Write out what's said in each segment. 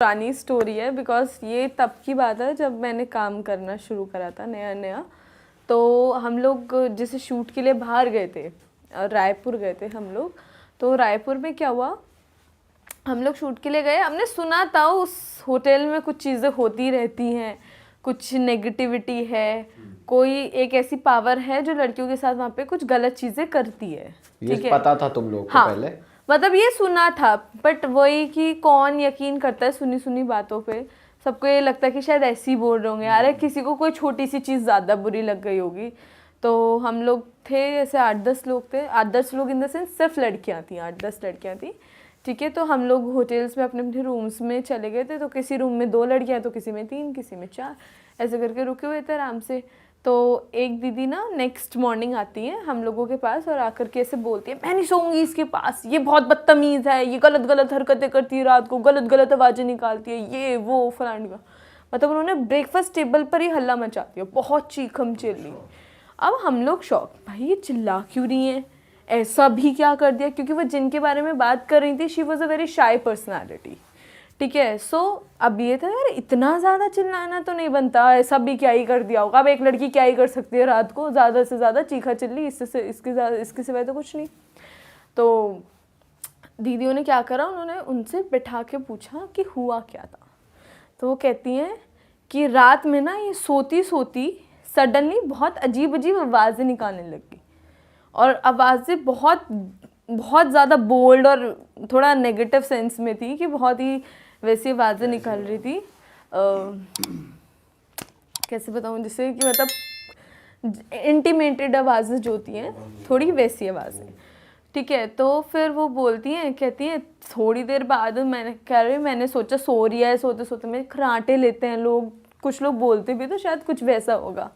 पुरानी स्टोरी है बिकॉज ये तब की बात है जब मैंने काम करना शुरू करा था नया नया। तो हम लोग जैसे शूट के लिए बाहर गए थे, रायपुर गए थे हम लोग। तो रायपुर में क्या हुआ, हम लोग शूट के लिए गए, हमने सुना था उस होटल में कुछ चीज़ें होती रहती हैं, कुछ नेगेटिविटी है, कोई एक ऐसी पावर है जो लड़कियों के साथ वहाँ पे कुछ गलत चीज़ें करती है। ये पता था तुम लोग को? हाँ, पहले मतलब ये सुना था, बट वही कि कौन यकीन करता है सुनी सुनी बातों पे। सबको ये लगता है कि शायद ऐसे ही बोल रहे होंगे, अरे किसी को कोई छोटी सी चीज़ ज़्यादा बुरी लग गई होगी। तो हम लोग थे ऐसे 8-10 लोग थे, 8-10 लोग इन द सेंस सिर्फ लड़कियां थी, 8-10 लड़कियां थी, ठीक है। तो हम लोग होटल्स में अपने अपने रूम्स में चले गए थे। तो किसी रूम में 2 लड़कियां, तो किसी में 3, किसी में 4, ऐसे करके रुके हुए थे आराम से। तो एक दीदी ना नेक्स्ट मॉर्निंग आती है हम लोगों के पास और आकर के ऐसे बोलती है, मैं नहीं सोऊंगी इसके पास, ये बहुत बदतमीज़ है, ये गलत गलत हरकतें करती है, रात को गलत गलत आवाज़ें निकालती है, ये वो फलाने का। मतलब उन्होंने ब्रेकफास्ट टेबल पर ही हल्ला मचा दिया, बहुत चीखम चिल्ली। अब हम लोग शौक, भाई ये चिल्ला क्यों रही है, ऐसा भी क्या कर दिया, क्योंकि वो जिनके बारे में बात कर रही थी she was a very shy personality, ठीक है। सो अब ये था यार इतना ज़्यादा चिल्लाना तो नहीं बनता, ऐसा भी क्या ही कर दिया होगा, अब एक लड़की क्या ही कर सकती है रात को, ज़्यादा से ज़्यादा चीखा चिल्ली, इसके सिवाय तो कुछ नहीं। तो दीदियों ने क्या करा, उन्होंने उनसे बिठा के पूछा कि हुआ क्या था। तो वो कहती हैं कि रात में ना ये सोती सोती सडनली बहुत अजीब अजीब आवाज़ें निकालने लगी, और आवाज़ें बहुत बहुत ज़्यादा बोल्ड और थोड़ा नेगेटिव सेंस में थी, कि बहुत ही वैसी आवाज़ें निकल रही थी। कैसे बताऊँ, जिससे कि मतलब इंटीमेटेड आवाज़ें जो होती हैं, थोड़ी वैसी आवाज़ें, ठीक है। तो फिर वो बोलती हैं, कहती हैं थोड़ी देर बाद मैंने सोचा सो रही है, सोते सोते में खराटे लेते हैं लोग, कुछ लोग बोलते भी तो शायद कुछ वैसा होगा।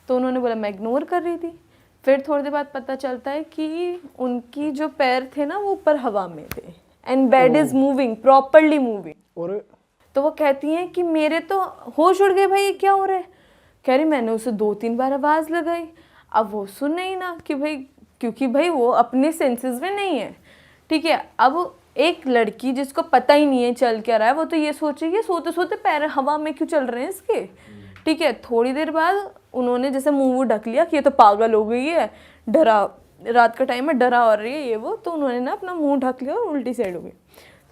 तो उन्होंने बोला मैं इग्नोर कर रही थी। फिर थोड़ी देर बाद पता चलता है कि उनकी जो पैर थे ना वो ऊपर हवा में थे, and bed is moving, properly moving. और तो वो कहती हैं कि मेरे तो होश उड़ गए, भाई ये क्या हो रहा है। कह रही मैंने उसे 2-3 बार आवाज़ लगाई, अब वो सुन ही ना, कि भाई क्योंकि भाई वो अपने सेंसेस में नहीं है, ठीक है। अब एक लड़की जिसको पता ही नहीं है चल क्या रहा है, वो तो ये सोचेगी सोते सोते पैर हवा में क्यों चल रहे हैं इसके, ठीक है। थोड़ी देर बाद उन्होंने जैसे मुंह ढक लिया कि ये तो पागल हो गई है, डरा, रात का टाइम है, डरा और रही है ये वो। तो उन्होंने ना अपना मुंह ढक लिया और उल्टी साइड हो गई।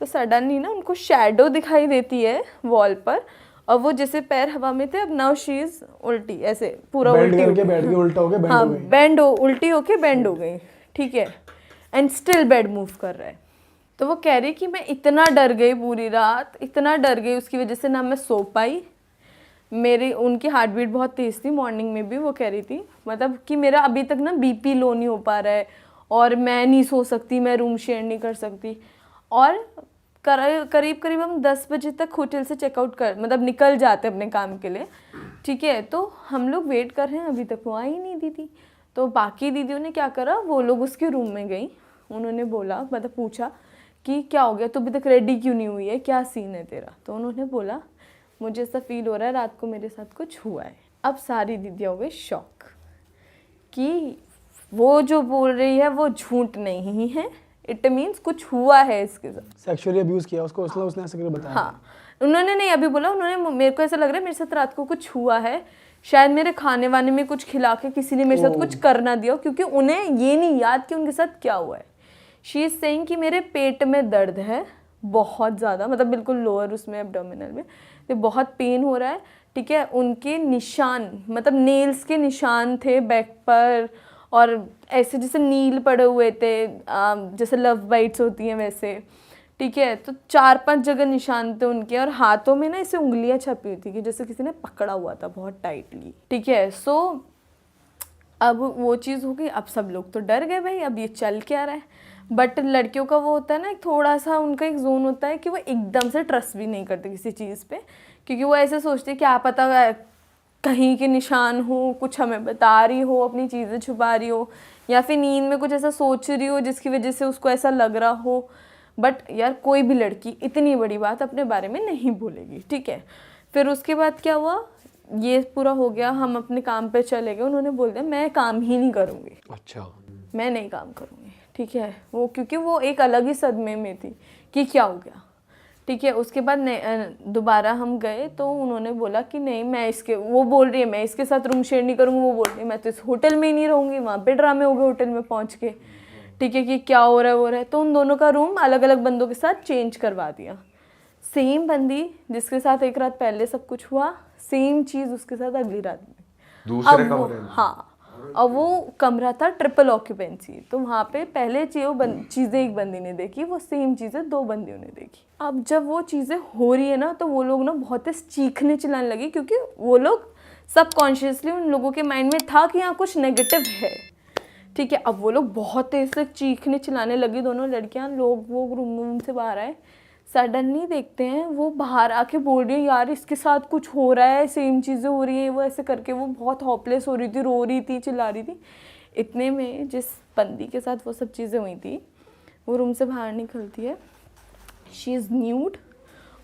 तो सडनली ना उनको शैडो दिखाई देती है वॉल पर, और वो जैसे पैर हवा में थे, अब नाउ शी इज उल्टी, ऐसे पूरा उल्टी करके बैठ गई, उल्टा हो गया, हाँ बेंड हो, उल्टी होके बेंड हो गई, ठीक है। एंड स्टिल बेड मूव कर रहा है। तो वो कह रही कि मैं इतना डर गई पूरी रात, इतना डर गई, उसकी वजह से ना मैं सो पाई, मेरी उनकी हार्ट बीट बहुत तेज़ थी, मॉर्निंग में भी वो कह रही थी मतलब कि मेरा अभी तक ना बीपी लो नहीं हो पा रहा है, और मैं नहीं सो सकती, मैं रूम शेयर नहीं कर सकती। और करीब करीब हम 10 बजे तक होटल से चेकआउट कर मतलब निकल जाते अपने काम के लिए, ठीक है। तो हम लोग वेट कर रहे हैं, अभी तक वो आई नहीं दीदी। तो बाकी दीदियों ने क्या करा, वो लोग उसके रूम में गई, उन्होंने बोला मतलब पूछा कि क्या हो गया, तू अभी तक रेडी क्यों नहीं हुई है, क्या सीन है तेरा। तो उन्होंने बोला मुझे ऐसा फील हो रहा है रात को मेरे साथ कुछ हुआ है। अब सारी दीदियाँ हो गई शॉक कि वो जो बोल रही है वो झूठ नहीं है, इट मीन्स कुछ हुआ है इसके साथ, सेक्सुअली अब्यूज किया उसको, इसलिए उसने ऐसे करके बताया। हाँ, उन्होंने नहीं अभी बोला, उन्होंने मेरे को ऐसा लग रहा है मेरे साथ रात को कुछ हुआ है, शायद मेरे खाने वाने में कुछ खिला के किसी ने मेरे साथ कुछ कर ना दिया, क्योंकि उन्हें ये नहीं याद कि उनके साथ क्या हुआ है। शी इज सेइंग कि मेरे पेट में दर्द है बहुत ज़्यादा, मतलब बिल्कुल लोअर उसमें एब्डोमिनल में, तो बहुत पेन हो रहा है, ठीक है। उनके निशान मतलब नेल्स के निशान थे बैक पर, और ऐसे जैसे नील पड़े हुए थे, जैसे लव बाइट्स होती हैं वैसे, ठीक है। तो 4-5 जगह निशान थे उनके, और हाथों में ना ऐसे उंगलियां छपी हुई थी कि जैसे किसी ने पकड़ा हुआ था बहुत टाइटली, ठीक है। सो अब वो चीज़ हो गई, अब सब लोग तो डर गए भाई, अब ये चल क्या रहा है। बट लड़कियों का वो होता है ना थोड़ा सा उनका एक जोन होता है कि वो एकदम से ट्रस्ट भी नहीं करते किसी चीज़ पे, क्योंकि वो ऐसे सोचते हैं क्या पता कहीं के निशान हो, कुछ हमें बता रही हो, अपनी चीज़ें छुपा रही हो, या फिर नींद में कुछ ऐसा सोच रही हो जिसकी वजह से उसको ऐसा लग रहा हो। बट यार कोई भी लड़की इतनी बड़ी बात अपने बारे में नहीं बोलेगी, ठीक है। फिर उसके बाद क्या हुआ, ये पूरा हो गया, हम अपने काम पे चले गए, उन्होंने बोल दिया मैं काम ही नहीं करूँगी, अच्छा, मैं नहीं काम करूँगी, ठीक है। वो क्योंकि वो एक अलग ही सदमे में थी कि क्या हो गया, ठीक है। उसके बाद दोबारा हम गए तो उन्होंने बोला कि नहीं मैं इसके, वो बोल रही है मैं इसके साथ रूम शेयर नहीं करूँगी, वो बोल रही है मैं तो इस होटल में ही नहीं रहूँगी। वहाँ पे ड्रामे हो गए होटल में पहुँच के, ठीक है, कि क्या हो रहा है वो रहा है। तो उन दोनों का रूम अलग अलग बंदों के साथ चेंज करवा दिया। सेम बंदी जिसके साथ एक रात पहले सब कुछ हुआ, सेम चीज़ उसके साथ अगली रात में। दूसरे कमरे में? हाँ, अब वो कमरा था ट्रिपल ऑक्यूपेंसी, तो वहाँ पे पहले चीज़ें एक बंदी ने देखी, वो सेम चीज़ें दो बंदियों ने देखी। अब जब वो चीज़ें हो रही है ना तो वो लोग ना बहुत तेज चीखने चिल्लाने लगे, क्योंकि वो लोग सबकॉन्शियसली उन लोगों के माइंड में था कि यहाँ कुछ नेगेटिव है, ठीक है। अब वो लोग बहुत तेज से चीखने चिल्लाने लगी दोनों लड़कियाँ, लोग वो रूम से बाहर आए। सडनली देखते हैं वो बाहर आके बोल रही है यार इसके साथ कुछ हो रहा है, सेम चीज़ें हो रही हैं, वो ऐसे करके वो बहुत होपलेस हो रही थी, रो रही थी, चिल्ला रही थी। इतने में जिस बंदी के साथ वो सब चीज़ें हुई थी वो रूम से बाहर निकलती है, शी इज़ न्यूड,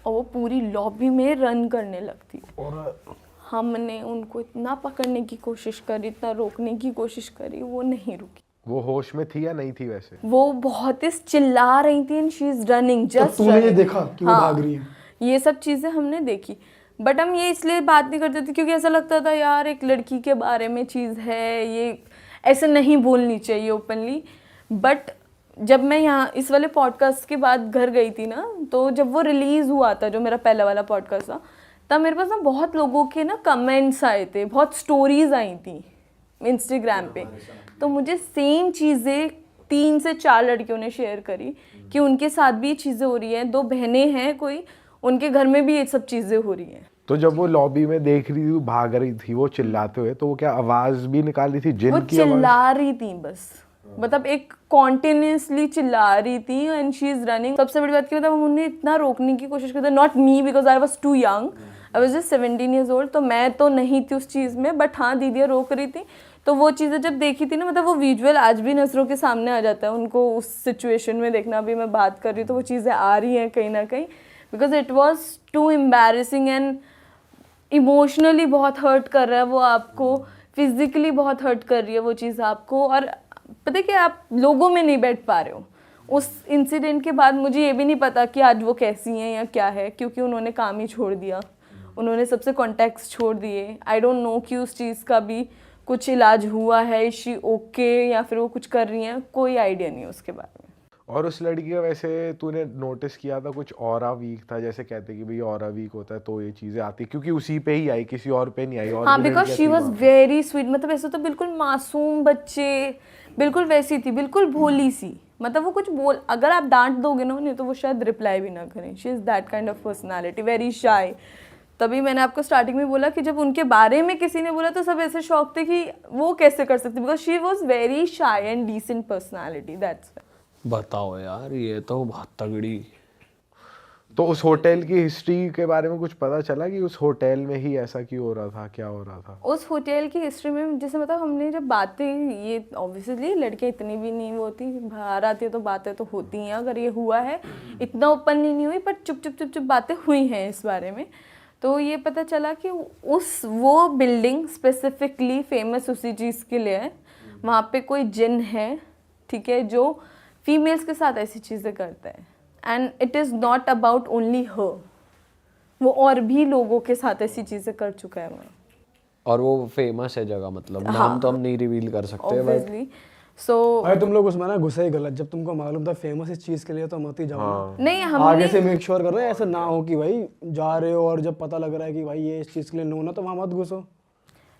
और वो पूरी लॉबी में रन करने लगती। और हमने उनको इतना पकड़ने की कोशिश करी, इतना रोकने की कोशिश करी, वो नहीं रुकी। वो होश में थी या नहीं थी वैसे? वो बहुत ही चिल्ला रही थी and she is running just. तूने ये देखा कि वो भाग रही है? ये सब चीज़ें हमने देखी, बट हम ये इसलिए बात नहीं करते थे क्योंकि ऐसा लगता था यार एक लड़की के बारे में चीज़ है, ये ऐसे नहीं बोलनी चाहिए ओपनली। बट जब मैं यहाँ इस वाले पॉडकास्ट के बाद घर गई थी ना, तो जब वो रिलीज़ हुआ था, जो मेरा पहला वाला पॉडकास्ट था, तब मेरे पास ना बहुत लोगों के ना कमेंट्स आए थे, बहुत स्टोरीज आई थी इंस्टाग्राम पे। तो मुझे सेम चीज़ें 3 से 4 लड़कियों ने शेयर करी कि उनके साथ भी ये चीज़ें हो रही हैं, 2 बहनें हैं कोई, उनके घर में भी ये सब चीज़ें हो रही हैं। तो जब वो लॉबी में देख रही थी, भाग रही थी वो चिल्लाते हुए, तो वो क्या आवाज भी निकाल रही थी, जिन वो की आवाज? चिल्ला रही थी बस, मतलब एक कॉन्टिन्यूसली चिल्ला रही थी एंड शी इज रनिंग। सबसे बड़ी बात की मतलब उन्हें इतना रोकने की कोशिश की थी, not me because I was too young, I was just 17 years old, तो मैं तो नहीं थी उस चीज़ में, बट हाँ दीदियाँ रोक रही थी। तो वो चीज़ें जब देखी थी ना, मतलब वो विजुअल आज भी नज़रों के सामने आ जाता है उनको, उस सिचुएशन में देखना। अभी मैं बात कर रही हूँ तो वो चीज़ें आ रही हैं कहीं ना कहीं, because it was too embarrassing and emotionally बहुत हर्ट कर रहा है वो आपको, फिजिकली बहुत हर्ट कर रही है वो चीज़ आपको, और पता है कि आप लोगों में नहीं बैठ पा रहे हो। उस इंसिडेंट के बाद मुझे ये भी नहीं पता कि आज वो कैसी हैं या क्या है, क्योंकि उन्होंने काम ही छोड़ दिया, उन्होंने सबसे कॉन्टैक्ट्स छोड़ दिए। आई डोंट नो कि उस चीज़ का भी कुछ इलाज हुआ है, इशी ओके, या फिर वो कुछ कर रही हैं, कोई आइडिया नहीं उसके बारे में। और उस लड़की का वैसे तूने नोटिस किया था कुछ ऑरा वीक था, जैसे कहते कि भाई ऑरा वीक होता है तो ये चीजें आती, क्योंकि उसी पे ही आई, किसी और पे नहीं आई। और हाँ, because she was very sweet, मतलब ऐसे तो बिल्कुल मासूम बच्चे, बिल्कुल वैसी थी, बिल्कुल भोली सी, मतलब वो कुछ बोल, अगर आप डांट दोगे ना उन्हें तो वो शायद रिप्लाई भी ना करें। She is that kind of personality, very shy. तभी मैंने आपको स्टार्टिंग में बोला कि जब उनके बारे में किसी ने बोला तो सब ऐसे शौक थे कि वो कैसे कर सकती, because she was very shy and decent personality, that's. बताओ यार, ये तो बहुत तगड़ी। तो उस होटल की हिस्ट्री के बारे में कुछ पता चला कि उस होटल में ही ऐसा क्यों हो रहा था, क्या हो रहा था? उस होटल की हिस्ट्री में जैसे मतलब हमने जब बातें, ये ऑब्वियसली लड़कियाँ इतनी भी नहीं होती, बाहर आती है तो बातें तो होती हैं, अगर ये हुआ है इतना ओपनली नहीं हुई, पर चुप चुप चुप चुप बातें हुई हैं इस बारे में। तो ये पता चला कि वो बिल्डिंग स्पेसिफिकली फेमस उसी चीज़ के लिए है, वहाँ पे कोई जिन है, ठीक है, जो फीमेल्स के साथ ऐसी चीज़ें करता है, and it is not about only her, वो और भी लोगों के साथ ऐसी चीज़ें कर चुका है वहाँ। और वो फेमस है जगह, मतलब नाम तो हम नहीं रिवील कर सकते, बट ऑब्वियसली। सो भाई तुम लोग उसमें ना घुसे ही गलत, जब तुमको मालूम था फेमस इस चीज के लिए तो मत ही जाओ ना। नहीं, आगे हमने से मेक श्योर कर रहे हैं ऐसा ना हो कि भाई जा रहे हो और जब पता लग रहा है कि भाई ये इस चीज के लिए नो ना, तो वहाँ मत घुसो।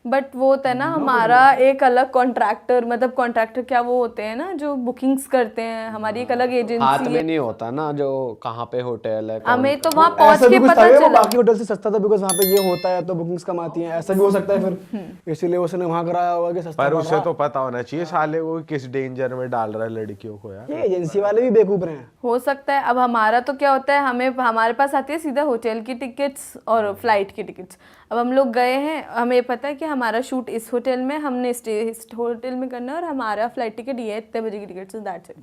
बट वो होता है ना हमारा एक अलग कॉन्ट्रैक्टर, मतलब कॉन्ट्रैक्टर क्या वो होते हैं ना जो बुकिंग्स करते हैं, हमारी एक अलग हाथ एजेंसी में है। नहीं होता ना जो कहाँ पे होटल है, कौन- हमें तो वहाँ पहुँच ऐसा भी के कुछ था पता क्या, वो चला। बाकी होटल से सस्ता था बिकॉज वहाँ पे ये होता है तो बुकिंग्स कम आती हैं, ऐसा भी हो सकता है फिर, इसीलिए उसने वहाँ कराया होगा कि सस्ता पर पड़ उसे रहा। तो पता होना चाहिए साले वो किस डेंजर में डाल रहा है लड़कियों को यार। ये एजेंसी वाले भी बेवकूफ रहे हैं। हो सकता है। अब हमारा तो क्या होता है, हमारे पास आती है सीधा होटल की टिकट्स और फ्लाइट की टिकट्स। अब हम लोग गए हैं, हमें पता है कि हमारा शूट इस होटल में, हमने स्टे इस होटल में करना है और हमारा फ्लाइट टिकट ये इतने बजे की टिकट से, दैट्स इट।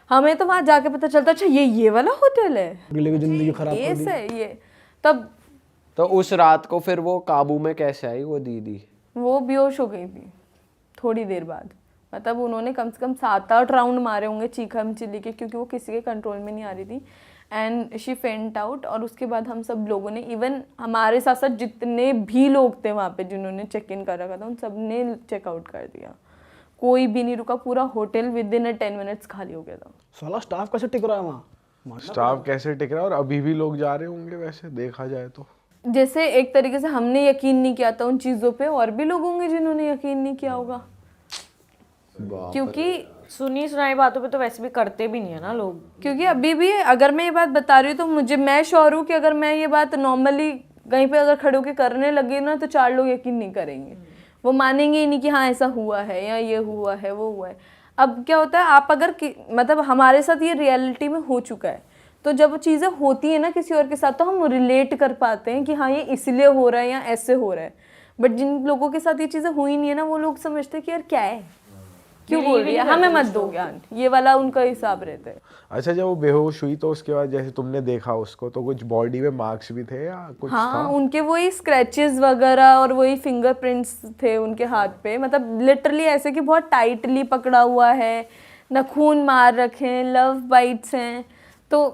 हमें तो वहाँ जाके पता चलता अच्छा ये वाला होटल है, अगले की जिंदगी खराब ये कर दी। से ये। तब तो उस रात को फिर वो काबू में कैसे आई वो दीदी? वो बेहोश हो गई थी थोड़ी देर बाद, मतलब उन्होंने कम से कम 7-8 राउंड मारे होंगे चीखम चिल्ली के, क्योंकि वो किसी के कंट्रोल में नहीं आ रही थी। एंड शी फेंट आउट। और उसके बाद हम सब लोगों ने, इवन हमारे साथ साथ जितने भी लोग थे वहाँ पे जिन्होंने चेक इन कर रखा था, उन सब ने चेकआउट कर दिया, कोई भी नहीं रुका। पूरा होटल विद इन 10 मिनट्स खाली हो गया था। साला स्टाफ कैसे टिक रहा है वहाँ? स्टाफ कैसे टिक रहा है, और अभी भी लोग जा रहे होंगे वैसे देखा जाए तो। जैसे एक तरीके से हमने यकीन नहीं किया था उन चीज़ों पे, और भी लोग होंगे जिन्होंने यकीन नहीं किया होगा, क्योंकि सुनी सुनाई बातों पे तो वैसे भी करते भी नहीं है ना लोग। क्योंकि अभी भी अगर मैं ये बात बता रही हूँ तो मैं श्योर हूँ कि अगर मैं ये बात नॉर्मली कहीं पे अगर खड़े होकर करने लगी ना तो 4 लोग यकीन नहीं करेंगे, वो मानेंगे ही नहीं कि हाँ ऐसा हुआ है या ये हुआ है वो हुआ है। अब क्या होता है, आप अगर मतलब हमारे साथ ये रियलिटी में हो चुका है, तो जब चीज़ें होती है ना किसी और के साथ तो हम रिलेट कर पाते हैं कि हाँ ये इसलिए हो रहा है या ऐसे हो रहा है। बट जिन लोगों के साथ ये चीज़ें हुई नहीं है ना, वो लोग समझते हैं कि यार क्या है, क्यों बोल रही है, हमें मत दो ज्ञान, ये वाला उनका हिसाब रहता है। अच्छा, जब वो बेहोश हुई तो उसके बाद जैसे तुमने देखा उसको, तो कुछ बॉडी में मार्क्स भी थे या कुछ हाँ था? उनके वही स्क्रैचेस वगैरह और वही फिंगरप्रिंट्स थे उनके हाथ पे, मतलब लिटरली ऐसे कि बहुत टाइटली पकड़ा हुआ है, नाखून मार रखे हैं, लव बाइट्स हैं। तो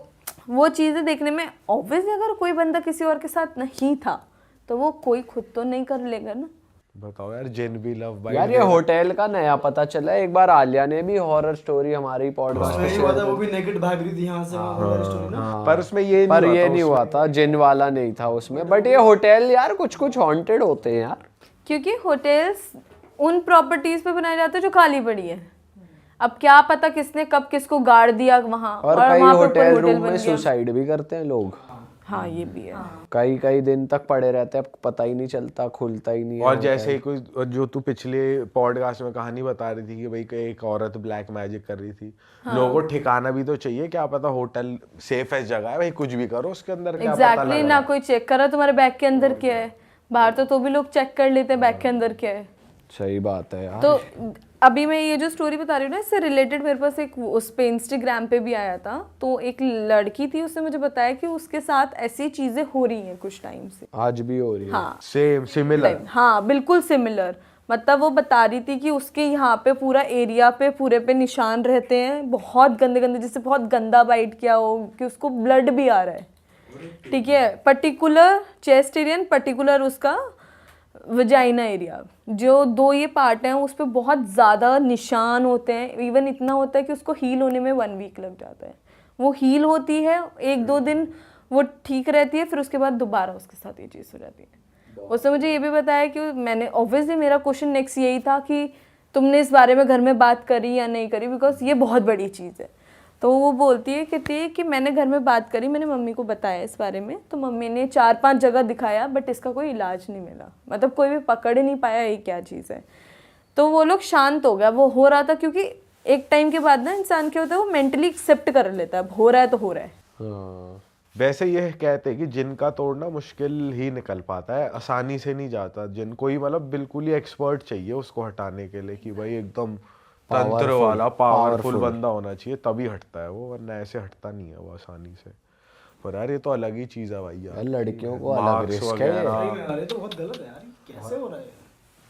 वो चीज़ें देखने में ऑब्वियसली अगर कोई बंदा किसी और के साथ नहीं था तो वो कोई खुद तो नहीं कर लेगा ना। बताओ यार, जिन भी लव बाइट यार ये होटल का नया पता चला। एक बार आलिया ने भी हॉरर स्टोरी हमारी पॉडकास्ट पे शेयर वो भी नेकेड भाग रही थी यहाँ से वहाँ स्टोरी ना। पर उसमें ये पर नहीं ये नहीं हुआ था, जिन वाला नहीं था उसमें। बट ये होटल यार कुछ कुछ हॉन्टेड होते हैं यार, क्योंकि होटल्स उन प्रॉपर्टीज पे बनाए जाते हैं जो खाली पड़ी है। अब क्या पता किसने कब किसको गाड़ दिया वहाँ, और कई वहाँ पे होटल होटल रूम बन में गया। सुसाइड भी करते हैं लोग। हाँ ये भी है। कई कई दिन तक पड़े रहते हैं, पता ही नहीं चलता, खुलता ही नहीं है और होटल। जैसे ही कोई, जो तू पिछले पॉडकास्ट में कहानी बता रही थी कि भाई एक औरत ब्लैक मैजिक कर रही थी, लोगों को ठिकाना भी तो चाहिए, क्या पता होटल सेफ है जगह है भाई, कुछ भी करो उसके अंदर, क्या पता एग्जैक्टली लगा। ना कोई चेक करा तुम्हारे बैग के अंदर क्या है, बाहर तो भी लोग चेक कर लेते हैं बैग के अंदर क्या है। सही बात है यार। तो अभी मैं ये जो स्टोरी बता रही हूँ ना, इससे रिलेटेड मेरे पास एक उस पे इंस्टाग्राम पे भी आया था। तो एक लड़की थी, उसने मुझे बताया कि उसके साथ ऐसी चीजें हो रही हैं कुछ टाइम से। आज भी हो रही है। हाँ सेम सिमिलर। हाँ बिल्कुल सिमिलर। मतलब वो बता रही थी कि उसके यहाँ पे पूरा एरिया पे पूरे पे निशान रहते हैं, बहुत गंदे गंदे, जैसे बहुत गंदा बाइट किया हो कि उसको ब्लड भी आ रहा है, ठीक है, पर्टिकुलर चेस्ट एरिया, पर्टिकुलर उसका वजाइना एरिया, जो 2 ये पार्ट हैं उस पर बहुत ज़्यादा निशान होते हैं। इवन इतना होता है कि उसको हील होने में 1 वीक लग जाता है। वो हील होती है 1-2 दिन, वो ठीक रहती है, फिर उसके बाद दोबारा उसके साथ ये चीज़ हो जाती है। उसने मुझे ये भी बताया कि मैंने, ऑब्वियसली मेरा क्वेश्चन नेक्स्ट यही था कि तुमने इस बारे में घर में बात करी या नहीं करी, बिकॉज ये बहुत बड़ी चीज़ है। तो वो बोलती है, कहती है कि मैंने घर में बात करी, मैंने मम्मी को बताया इस बारे में, तो मम्मी ने 4-5 जगह दिखाया, बट इसका कोई इलाज नहीं मिला, मतलब कोई भी पकड़ ही नहीं पाया ये क्या चीज़ है। तो वो लोग शांत हो गया, वो हो रहा था, क्योंकि एक टाइम के बाद ना इंसान क्या होता है, वो मेंटली एक्सेप्ट कर लेता है, हो रहा है तो हो रहा है। हाँ। वैसे ये कहते हैं कि जिन का तोड़ना मुश्किल ही निकल पाता है, आसानी से नहीं जाता। जिन कोई मतलब बिल्कुल ही एक्सपर्ट चाहिए उसको हटाने के लिए, कि भाई एकदम तंत्र वाला पावरफुल बंदा होना चाहिए, तभी हटता है वो, वरना ऐसे हटता नहीं है वो आसानी से। पर यार ये तो अलग ही चीज है भाई यार, लड़कियों को अलग मार्क्स रिस्क है। वगैरह। अरे तो बहुत गलत है यार, कैसे हो रहा है?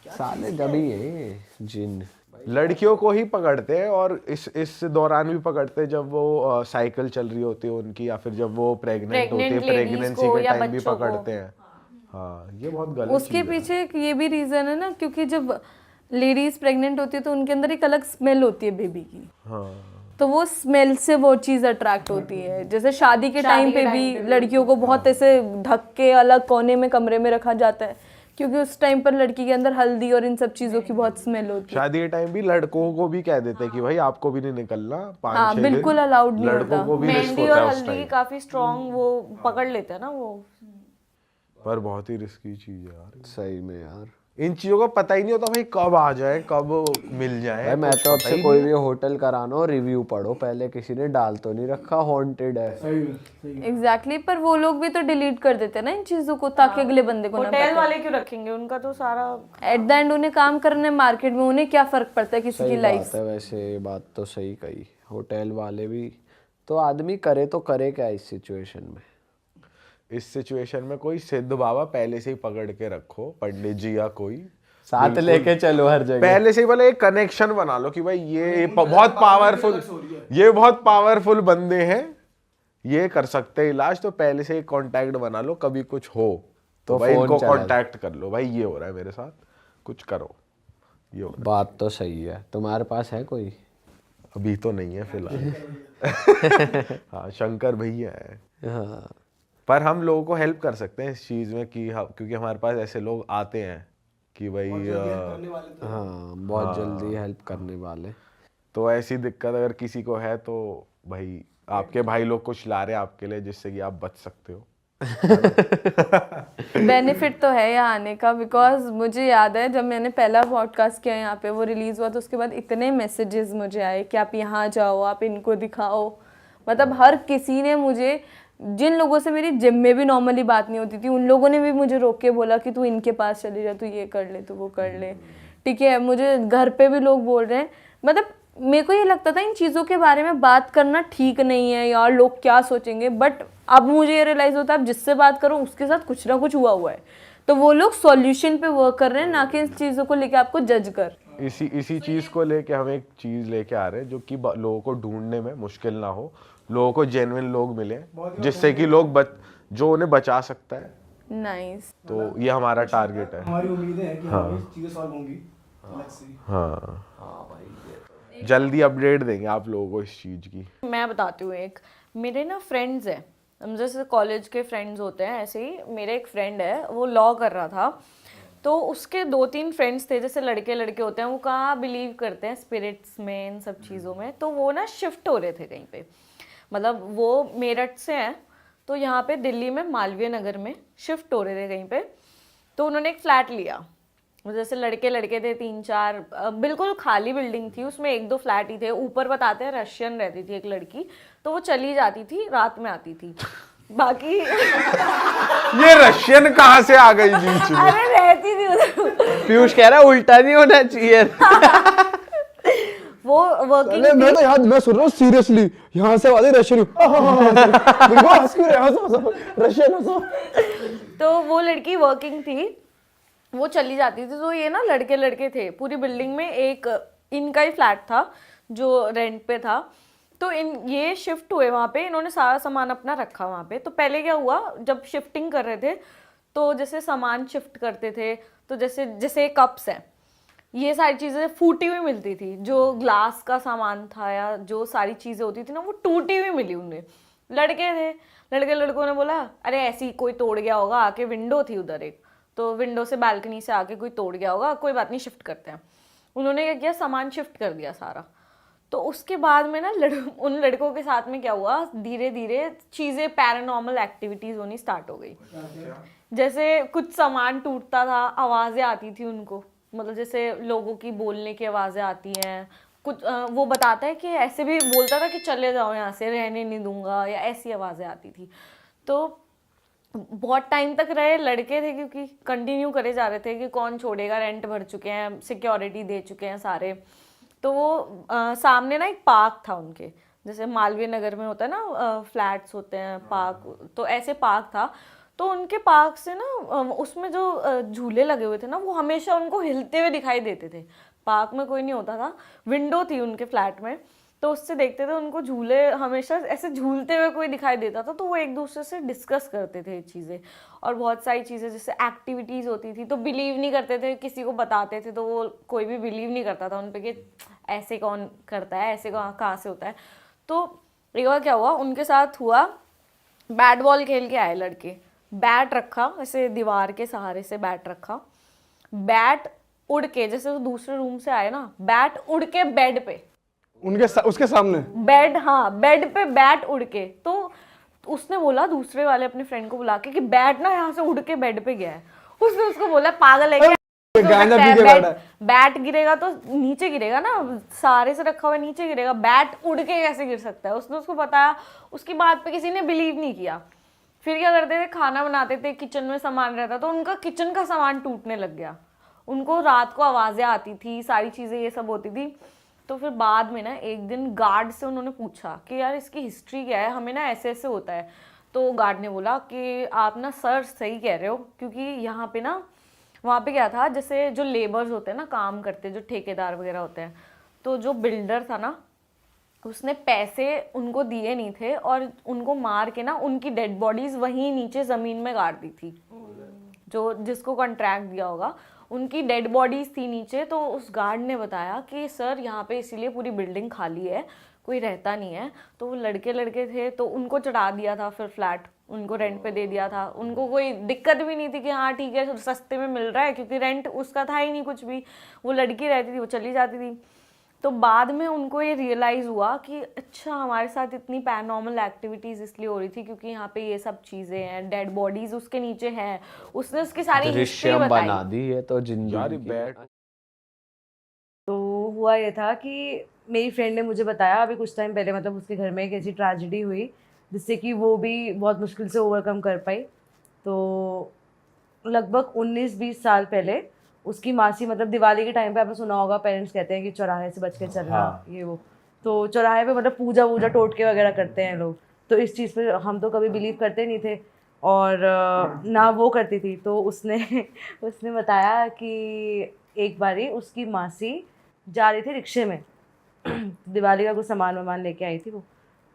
साले जब ही है जिन लड़कियों को ही पकड़ते हैं, और इस दौरान भी पकड़ते हैं जब वो साइकिल चल रही होती है उनकी, या फिर जब वो प्रेग्नेंट होती है, Pregnant ladies प्रेगनेंसी को के या टाइम भी बच्चों को। पकड़ते हैं। हाँ ये बहुत गलत उसके चीज़ है। पीछे एक ये भी रीज़न है ना, क्योंकि जब लेडीज प्रेग्नेंट होती है तो उनके अंदर एक अलग स्मेल होती है बेबी की, हाँ तो वो स्मेल से वो चीज़ अट्रैक्ट होती है। जैसे शादी के टाइम पे भी लड़कियों को बहुत ऐसे ढक के अलग कोने में कमरे में रखा जाता है, क्योंकि उस टाइम पर लड़की के अंदर हल्दी और इन सब चीज़ों की बहुत स्मेल होती है। शादी के टाइम भी लड़कों को भी कह देते हैं कि भाई आपको भी नहीं निकलना, 5-6 हाँ, दिन बिल्कुल allowed नहीं लड़कों होता। को भी रिस्क मेहंदी होता और है उस हल्दी टाइम। काफी स्ट्रॉन्ग वो पकड़ लेते हैं ना वो। पर बहुत ही रिस्की चीज है यार, सही में यार। इन चीजों का पता ही नहीं होता भाई, कब आ जाए कब मिल जाए। भाई मैं कुछ तो पता आपसे ही कोई नहीं। भी होटल कराना हो रिव्यू पढ़ो पहले, किसी ने डाल तो नहीं रखा हॉन्टेड है। एग्जैक्टली पर वो लोग भी तो डिलीट कर देते हैं ना इन चीज़ों को, ताकि अगले बंदे को ना होटल वाले क्यों रखेंगे, उनका तो सारा एट द एंड उन्हें काम करने मार्केट में, उन्हें क्या फर्क पड़ता है किसी की सही लाइफ बात है, वैसे ये बात तो सही कही। होटल वाले भी तो आदमी करे तो करे क्या इस सिचुएशन में। इस सिचुएशन में कोई सिद्ध बाबा पहले से ही पकड़ के रखो, पंडित जी या कोई साथ लेके चलो हर जगह। पहले से ही बोले एक कनेक्शन बना लो कि भाई ये बहुत पावरफुल, ये बहुत पावरफुल बंदे हैं, ये कर सकते हैं इलाज, तो पहले से कांटेक्ट बना लो, कभी कुछ हो तो तो भाई फोन इनको चला कांटेक्ट कर लो, भाई ये हो रहा है मेरे साथ, कुछ करो, ये हो रहा बात तो सही है। तुम्हारे पास है कोई? है। अभी तो नहीं है फिलहाल। हाँ शंकर भैया है, हाँ पर हम लोगों को हेल्प कर सकते हैं इस चीज़ में कि क्योंकि हमारे पास ऐसे लोग आते हैं कि भाई हाँ, बहुत जल्दी हेल्प करने वाले। तो ऐसी दिक्कत अगर किसी को है तो भाई आपके भाई लोग कुछ ला रहे हैं आपके लिए जिससे कि आप बच सकते हो। बेनिफिट तो है यहाँ आने का, बिकॉज मुझे याद है जब मैंने पहला पॉडकास्ट किया यहाँ पे, वो रिलीज हुआ तो उसके बाद इतने मैसेजेस मुझे आए कि आप यहाँ जाओ, आप इनको दिखाओ। मतलब हर किसी ने मुझे, जिन लोगों से मेरी जिम में भी नॉर्मली बात नहीं होती थी, उन लोगों ने भी मुझे रोक के बोला कि तू इनके पास चली जा, तू ये कर ले, तू वो कर ले। ठीक है, मुझे घर पे भी लोग बोल रहे हैं। मतलब मेरे को ये लगता था इन चीज़ों के बारे में बात करना ठीक नहीं है यार, लोग क्या सोचेंगे, बट अब मुझे ये रियलाइज़ होता है अब जिससे बात करो उसके साथ कुछ ना कुछ हुआ है, तो वो लोग सॉल्यूशन पे वर्क कर रहे हैं, ना कि इन चीज़ों को लेके आपको जज कर। इसी चीज़ को लेके हम एक चीज़ लेके आ रहे हैं जो कि लोगों को ढूंढने में मुश्किल ना हो, लोगों को जेन्युइन लोग मिले जिससे कि लोग जो उन्हें बचा सकता है। नाइस। तो ये हमारा टारगेट है। हमारी उम्मीदें हैं कि ये चीजें सॉल्व होंगी। Let's see। हाँ जल्दी अपडेट देंगे आप लोगों को इस चीज़ की। मैं बताती हूँ एक, मेरे ना फ्रेंड्स हैं, हम जैसे कॉलेज के फ्रेंड्स होते हैं ऐसे ही मेरे एक फ्रेंड है, वो लॉ कर रहा था, तो उसके 2-3 फ्रेंड्स थे, जैसे लड़के लड़के होते हैं वो कहाँ बिलीव करते हैं स्पिरिट्स में, इन सब चीज़ों में, तो वो ना शिफ्ट हो रहे थे कहीं पे, मतलब वो मेरठ से हैं तो यहाँ पे दिल्ली में मालवीय नगर में शिफ्ट हो रहे थे कहीं पे, तो उन्होंने एक फ्लैट लिया, जैसे लड़के लड़के थे 3-4, बिल्कुल खाली बिल्डिंग थी, उसमें 1-2 फ्लैट ही थे, ऊपर बताते हैं रशियन रहती थी एक लड़की, तो वो चली जाती थी, रात में आती थी, बाकी ये रशियन कहाँ से आ गई बीच में? अरे रहती थी उधर। पीयूष कह रहा है उल्टा नहीं होना चाहिए। वो वर्किंग अरे मैं तो यार मैं सुन रहा हूँ सीरियसली, यहाँ से आवाज़ रशियन, रशियन। तो वो लड़की वर्किंग थी, वो चली जाती थी, तो ये ना लड़के लड़के थे पूरी बिल्डिंग में, एक इनका ही फ्लैट था जो रेंट पे था, तो ये शिफ्ट हुए वहाँ पे, इन्होंने सारा सामान अपना रखा वहाँ पे। तो पहले क्या हुआ, जब शिफ्टिंग कर रहे थे तो जैसे सामान शिफ्ट करते थे, तो जैसे जैसे कप्स हैं, ये सारी चीज़ें फूटी हुई मिलती थी, जो ग्लास का सामान था या जो सारी चीज़ें होती थी ना वो टूटी हुई मिली उन्हें। लड़के थे, लड़कों ने बोला अरे ऐसी कोई तोड़ गया होगा, आके विंडो थी उधर एक, तो विंडो से बालकनी से आके कोई तोड़ गया होगा, कोई बात नहीं शिफ्ट करते हैं। उन्होंने क्या किया, सामान शिफ्ट कर दिया सारा। तो उसके बाद में ना उन लड़कों के साथ में क्या हुआ, धीरे धीरे चीज़ें पैरानॉर्मल एक्टिविटीज़ होनी स्टार्ट हो गई। जैसे कुछ सामान टूटता था, आवाज़ें आती थी उनको, मतलब जैसे लोगों की बोलने की आवाज़ें आती हैं, कुछ वो बताता है कि ऐसे भी बोलता था कि चले जाओ यहाँ से, रहने नहीं दूंगा, या ऐसी आवाज़ें आती थी। तो बहुत टाइम तक रहे, लड़के थे क्योंकि कंटिन्यू करे जा रहे थे कि कौन छोड़ेगा, रेंट भर चुके हैं, सिक्योरिटी दे चुके हैं सारे। तो वो सामने ना एक पार्क था उनके, जैसे मालवीय नगर में होता है ना फ्लैट्स होते हैं पार्क, तो ऐसे पार्क था। तो उनके पार्क से ना उसमें जो झूले लगे हुए थे ना, वो हमेशा उनको हिलते हुए दिखाई देते थे। पार्क में कोई नहीं होता था, विंडो थी उनके फ्लैट में, तो उससे देखते थे उनको झूले हमेशा ऐसे झूलते हुए कोई दिखाई देता था, तो वो एक दूसरे से डिस्कस करते थे ये चीज़ें। और बहुत सारी चीज़ें जैसे एक्टिविटीज़ होती थी, तो बिलीव नहीं करते थे, किसी को बताते थे तो वो कोई भी बिलीव नहीं करता था उन पर कि ऐसे कौन करता है, ऐसे कहाँ से होता है। तो एक बार क्या हुआ उनके साथ हुआ, बैट बॉल खेल के आए लड़के, बैट रखा ऐसे दीवार के सहारे से, बैट रखा, बैट उड़ के, जैसे वो दूसरे रूम से आए ना, बैट उड़ के बेड पे, उसके सामने बेड, हाँ बेड पे बैट उड़ के। तो उसने बोला दूसरे वाले अपने फ्रेंड को बुला के कि बैट ना यहाँ से उड़ के बेड पे गया है। उसने उसको बोला पागल है क्या, गांजा पी के बैठा है। बैट गिरेगा तो नीचे गिरेगा ना, सारे से रखा हुआ नीचे गिरेगा, बैट उड़ के कैसे गिर सकता है। उसने उसको बताया, उसकी बात पे किसी ने बिलीव नहीं किया। फिर क्या करते थे, खाना बनाते थे, किचन में सामान रहता तो उनका किचन का सामान टूटने लग गया। उनको रात को आवाज़ें आती थी, सारी चीज़ें ये सब होती थी। तो फिर बाद में ना एक दिन गार्ड से उन्होंने पूछा कि यार इसकी हिस्ट्री क्या है, हमें ना ऐसे ऐसे होता है। तो गार्ड ने बोला कि आप ना सर सही कह रहे हो, क्योंकि यहाँ पे ना, वहाँ पे क्या था, जैसे जो लेबर्स होते हैं ना, काम करते हैं, जो ठेकेदार वगैरह होते हैं, तो जो बिल्डर था ना उसने पैसे उनको दिए नहीं थे और उनको मार के ना उनकी डेड बॉडीज वहीं नीचे ज़मीन में गाड़ दी थी। जो जिसको कॉन्ट्रैक्ट दिया होगा उनकी डेड बॉडीज थी नीचे। तो उस गार्ड ने बताया कि सर यहाँ पे इसीलिए पूरी बिल्डिंग खाली है, कोई रहता नहीं है। तो वो लड़के थे तो उनको चढ़ा दिया था, फिर फ्लैट उनको रेंट पे दे दिया था। उनको कोई दिक्कत भी नहीं थी कि हाँ ठीक है सस्ते में मिल रहा है, क्योंकि रेंट उसका था ही नहीं कुछ भी। वो लड़की रहती थी, वो चली जाती थी। तो बाद में उनको ये रियलाइज़ हुआ कि अच्छा हमारे साथ इतनी पैरानॉर्मल एक्टिविटीज़ इसलिए हो रही थी क्योंकि यहाँ पे ये सब चीज़ें हैं, डेड बॉडीज उसके नीचे हैं। उसने उसकी सारी हिस्ट्री दृश्यम बताई। बना दी है तो यार जिंदगी की। बैड तो हुआ ये था कि मेरी फ्रेंड ने मुझे बताया अभी कुछ टाइम पहले, मतलब उसके घर में एक ऐसी ट्रेजेडी हुई जिससे कि वो भी बहुत मुश्किल से ओवरकम कर पाई। तो लगभग 19-20 साल पहले उसकी मासी, मतलब दिवाली के टाइम पे आपने सुना होगा पेरेंट्स कहते हैं कि चौराहे से बच के चलना, ये वो। तो चौराहे पे मतलब पूजा वूजा टोटके वगैरह करते हैं लोग। तो इस चीज़ पे हम तो कभी बिलीव करते नहीं थे और ना वो करती थी। तो उसने बताया कि एक बारी उसकी मासी जा रही थी रिक्शे में दिवाली का कुछ सामान वामान लेके आई थी।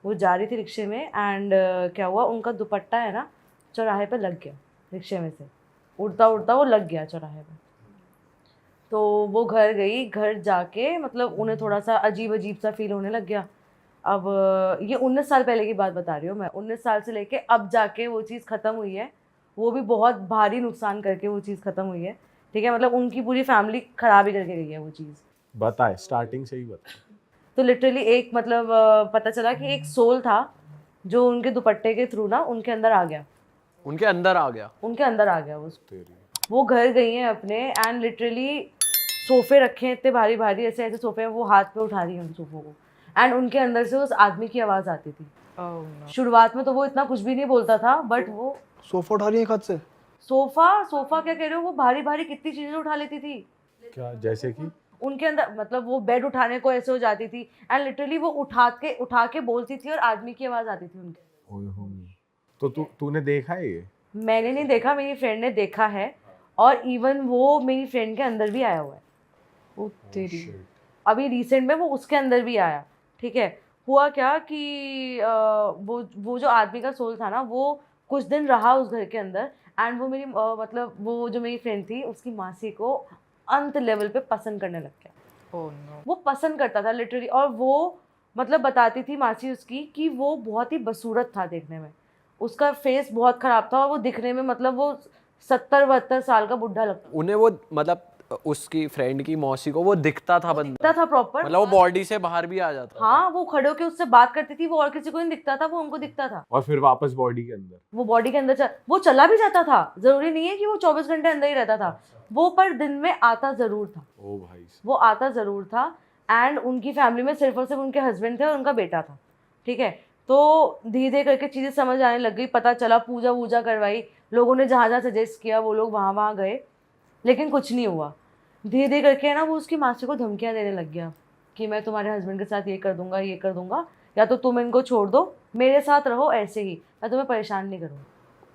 वो जा रही थी रिक्शे में एंड क्या हुआ, उनका दुपट्टा है ना चौराहे पे लग गया, रिक्शे में से उड़ता उड़ता वो लग गया चौराहे पे। तो वो घर गई, घर जाके मतलब उन्हें थोड़ा सा अजीब अजीब सा फील होने लग गया। अब ये 19 साल पहले की बात बता रही हूँ मैं, 19 साल से लेके अब जाके वो चीज़ ख़त्म हुई है। वो भी बहुत भारी नुकसान करके वो चीज़ ख़त्म हुई है, ठीक है। मतलब उनकी पूरी फैमिली ख़राब ही करके गई है वो चीज़। बताए स्टार्टिंग से ही बताए। तो लिटरली एक मतलब पता चला कि एक सोल था जो उनके दुपट्टे के थ्रू ना उनके अंदर आ गया, उनके अंदर आ गया। उनके अंदर आ गया वो घर गई हैं अपने एंड लिटरली सोफे रखे हैं इतने भारी भारी, ऐसे ऐसे सोफे हैं, वो हाथ पे उठा रही है उन सोफों को एंड उनके अंदर से उस आदमी की आवाज़ आती थी। शुरुआत में तो वो इतना कुछ भी नहीं बोलता था, बट वो सोफा उठा रही है खत से। सोफा क्या कह रहे हो, वो भारी भारी कितनी चीज़ें उठा लेती थी क्या जैसे कि उनके अंदर। मतलब वो बेड उठाने को ऐसे हो जाती थी एंड लिटरली वो उठा के बोलती थी और आदमी की आवाज़ आती थी उनके। ओए हो। तो तूने देखा है ये? मैंने नहीं देखा, मेरी फ्रेंड ने देखा है और इवन वो मेरी फ्रेंड के अंदर भी आया हुआ है। ओ तेरी। अभी रिसेंट में वो उसके अंदर भी आया, ठीक है। हुआ क्या कि वो जो आदमी का सोल था ना वो कुछ दिन रहा उस घर के अंदर एंड वो मेरी मतलब वो जो मेरी फ्रेंड थी उसकी मासी को अंत लेवल पे पसंद करने लग गया। Oh no. वो पसंद करता था लिटरली, और वो मतलब बताती थी मासी उसकी कि वो बहुत ही बदसूरत था देखने में, उसका फेस बहुत ख़राब था और वो दिखने में मतलब वो 70-72 साल का बुढ़ा लगता उन्हें वो मतलब उसकी फ्रेंड की मौसी को वो दिखता था बंदा, था प्रॉपर। मतलब वो बॉडी से बाहर भी आ जाता था। हाँ, वो खड़े होकर उससे बात करती थी, वो और किसी को नहीं दिखता था, वो उनको दिखता था। और फिर वापस बॉडी के अंदर वो बॉडी के अंदर वो चला भी जाता था, जरूरी नहीं है कि वो 24 घंटे अंदर ही रहता था वो, पर दिन में आता जरूर था। ओ भाई वो आता जरूर था एंड उनकी फैमिली में सिर्फ और सिर्फ उनके हस्बैंड थे और उनका बेटा था, ठीक है। तो धीरे धीरे करके चीज़ें समझ आने लग गई, पता चला, पूजा वूजा करवाई, लोगों ने जहाँ जहाँ सजेस्ट किया वो लोग वहाँ गए, लेकिन कुछ नहीं हुआ। धीरे धीरे करके ना वो उसकी मासी को धमकियाँ देने लग गया कि मैं तुम्हारे हस्बैंड के साथ ये कर दूंगा, या तो तुम इनको छोड़ दो, मेरे साथ रहो ऐसे ही, मैं तुम्हें परेशान नहीं करूँगा।